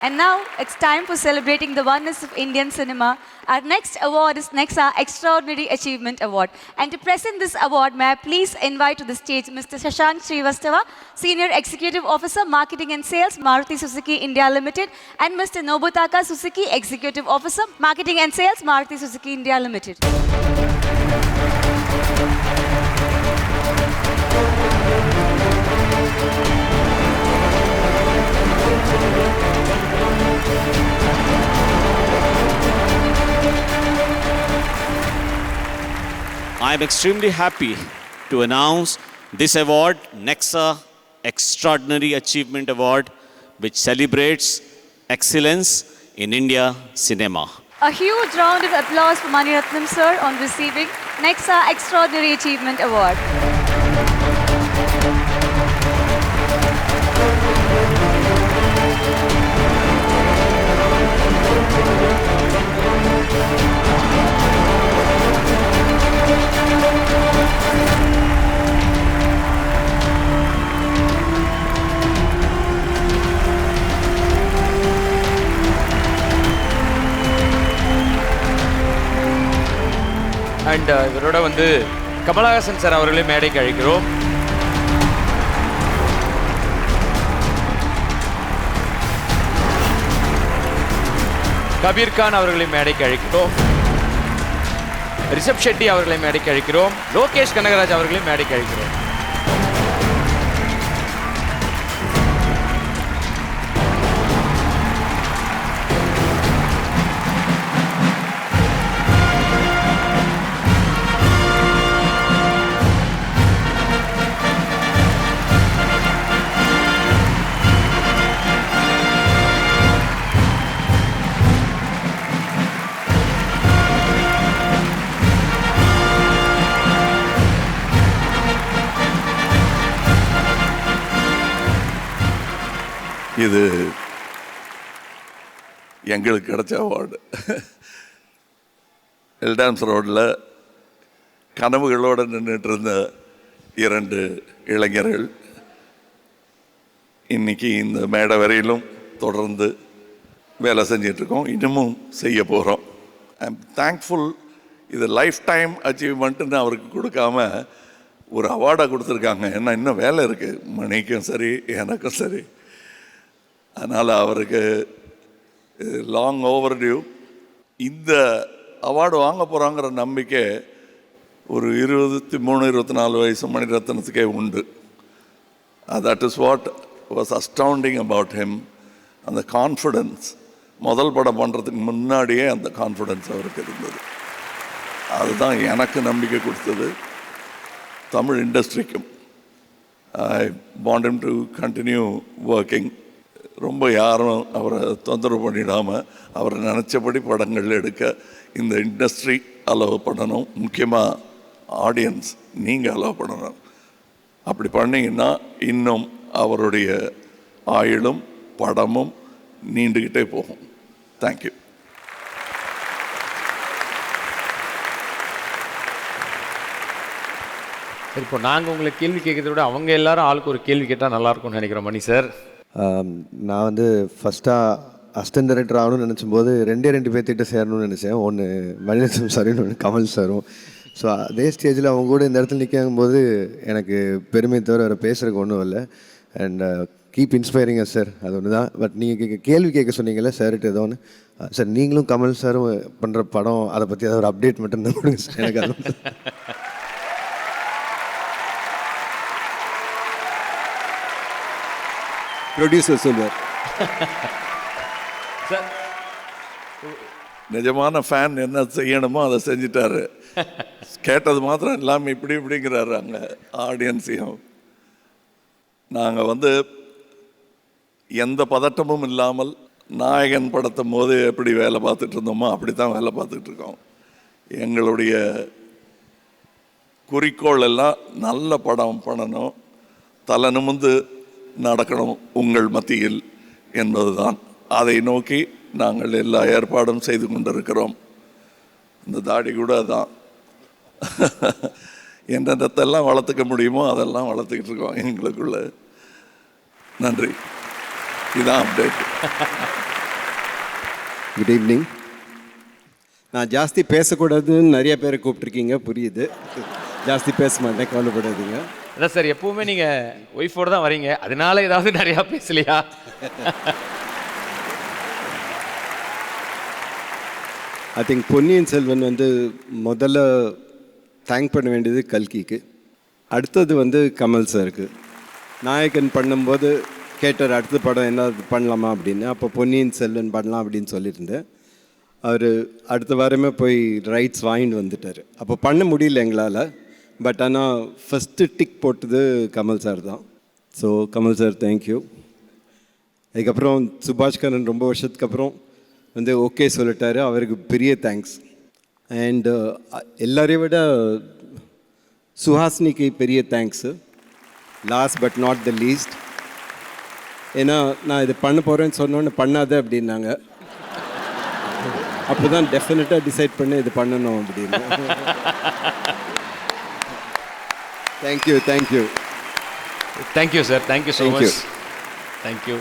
And now it's time for celebrating the oneness of Indian cinema. Our next award is Nexa Extraordinary Achievement Award. And to present this award, may I please invite to the stage Mr. Shashank Srivastava, Senior Executive Officer, Marketing and Sales, Maruti Suzuki India Limited, and Mr. Nobutaka Suzuki, Executive Officer, Marketing and Sales, Maruti Suzuki India Limited. I am extremely happy to announce this award, Nexa Extraordinary Achievement Award, which celebrates excellence in India cinema. A huge round of applause for Mani Ratnam sir on receiving Nexa Extraordinary Achievement Award. And இவரோட Kamal Haasan sir அவர்களே மேடைக்கு அழைக்கிறோம். கபீர் கான் அவர்களை மேடைக்கு அழைக்கிறோம். ரிஷப் ஷெட்டி அவர்களை மேடைக்கு அழைக்கிறோம். லோகேஷ் கனகராஜ் அவர்களை மேடைக்கு அழைக்கிறோம். இது எங்களுக்கு கிடைச்ச அவார்டு. எல்டான்ஸ் ரோடில் கனவுகளோடு நின்றுட்டு இருந்த 2 இளைஞர்கள் இன்னைக்கு இந்த மேடை வரையிலும் தொடர்ந்து வேலை செஞ்சிட்ருக்கோம், இன்னமும் செய்ய போகிறோம். I am thankful. இது லைஃப் டைம் அச்சீவ்மெண்ட்டுன்னு அவருக்கு கொடுக்காம ஒரு அவார்டை கொடுத்துருக்காங்க. ஏன்னா இன்னும் வேலை இருக்குது, மணிக்கும் சரி எனக்கும் சரி. அதனால் அவருக்கு லாங் ஓவர் டியூ. இந்த அவார்டு வாங்க போகிறாங்கிற நம்பிக்கை ஒரு 23-24 வயசு மணிரத்னத்துக்கே உண்டு. That is what was astounding about him. அந்த கான்ஃபிடென்ஸ் முதல் படம் பண்ணுறதுக்கு முன்னாடியே அந்த கான்ஃபிடென்ஸ் அவருக்கு இருந்தது. அதுதான் எனக்கு நம்பிக்கை கொடுத்தது, தமிழ் இண்டஸ்ட்ரிக்கும். I want him to continue working. ரொம்ப யாரும் அவரை தொந்தரவு பண்ணிடாமல் அவரை நினச்சபடி படங்கள் எடுக்க இந்த இண்டஸ்ட்ரி அலோவ் பண்ணணும். முக்கியமாக ஆடியன்ஸ் நீங்கள் அலோவ் பண்ணணும். அப்படி பண்ணிங்கன்னா இன்னும் அவருடைய ஆயுளும் படமும் நீண்டுக்கிட்டே போகும். தேங்க்யூ. இப்போ நாங்கள் உங்களை கேள்வி கேட்கறத விட அவங்க எல்லாரும் ஆளுக்கு ஒரு கேள்வி கேட்டால் நல்லாயிருக்கும்னு நினைக்கிறோம். மணி சார், நான் ஃபஸ்ட்டாக அசிஸ்டன்ட் டைரக்டர் ஆகணும்னு நினச்சும்போது 2 பேர்த்திட்ட சேரணும்னு நினச்சேன். ஒன்று மணிரத்னம் சாரும், ஒன்று கமல் சாரும். ஸோ அதே ஸ்டேஜில் அவங்க கூட இந்த இடத்துல நிற்கும்போது எனக்கு பெருமை தவிர வேறு பேசுகிறதுக்கு ஒன்றும் இல்லை. And keep inspiring as sir, அது ஒன்று தான். பட் நீங்கள் கேள்வி கேட்க சொன்னீங்கல்ல சார்கிட்ட ஏதோ ஒன்று. சார் நீங்களும் கமல் சாரும் பண்ணுற படம் அதை பற்றி ஏதாவது ஒரு அப்டேட் மட்டும் தான் கொடுங்க சார் எனக்கு. அது ப்ரொடியூசர் சொல்வார். நிஜமான ஃபேன் என்ன செய்யணுமோ அதை செஞ்சிட்டாரு. கேட்டது மாத்திரம் இல்லாமல் இப்படிங்கிறாரு அங்கே ஆடியன்ஸையும். நாங்கள் எந்த பதட்டமும் இல்லாமல் நாயகன் படத்தும் போது எப்படி வேலை பார்த்துட்டு இருந்தோமோ அப்படி தான் வேலை பார்த்துட்டு இருக்கோம். எங்களுடைய குறிக்கோள் எல்லாம் நல்ல படம் பண்ணணும், தலை நிமிர்ந்து நடக்கணும் உங்கள் மத்தியில் என்பதுதான். அதை நோக்கி நாங்கள் எல்லா ஏற்பாடும் செய்து கொண்டிருக்கிறோம். இந்த தாடி கூட தான் என்னென்னத்தெல்லாம் வளர்த்துக்க முடியுமோ அதெல்லாம் வளர்த்துக்கிட்டு இருக்கோம் எங்களுக்குள்ள. நன்றி. இதுதான் அப்டேட். Good evening. நான் ஜாஸ்தி பேசக்கூடாதுன்னு நிறைய பேரை கூப்பிட்ருக்கீங்க, புரியுது. ஜாஸ்தி பேச மாட்டேன், கவலைப்படாதீங்க. அதான் சார், எப்பவுமே நீங்கள் ஒய்ஃபோடு தான் வரீங்க, அதனால ஏதாவது நிறையா பேசலையா? ஐ திங்க் பொன்னியின் செல்வன் வந்து முதல்ல தேங்க் பண்ண வேண்டியது கல்கிக்கு, அடுத்தது வந்து கமல் சாருக்கு. நாயகன் பண்ணும்போது கேட்டார் அடுத்த படம் என்ன பண்ணலாமா அப்படின்னு. அப்போ பொன்னியின் செல்வன் பண்ணலாம் அப்படின்னு சொல்லியிருந்தேன். அவர் அடுத்த வாரமே போய் ரைட்ஸ் வாங்கிட்டு வந்துட்டார். அப்போ பண்ண முடியல எங்களால். பட் ஆனால் ஃபஸ்ட்டு டிக் போட்டது கமல் சார் தான். So Kamal sir thank you. அதுக்கப்புறம் சுபாஷ்கரன் ரொம்ப வருஷத்துக்கு அப்புறம் வந்து ஓகே சொல்லிட்டாரு, அவருக்கு பெரிய தேங்க்ஸ். அண்டு எல்லாரையும் விட சுஹாசினிக்கு பெரிய thanks, last but not the least. ஏன்னா நான் இது பண்ண போகிறேன்னு சொன்னோன்னு பண்ணாத அப்படின்னாங்க. அப்போ தான் டெஃபினட்டாக டிசைட் பண்ணி இது பண்ணணும் அப்படின்னு. Thank you. Thank you sir, thank you so Thank you. Much. Thank you.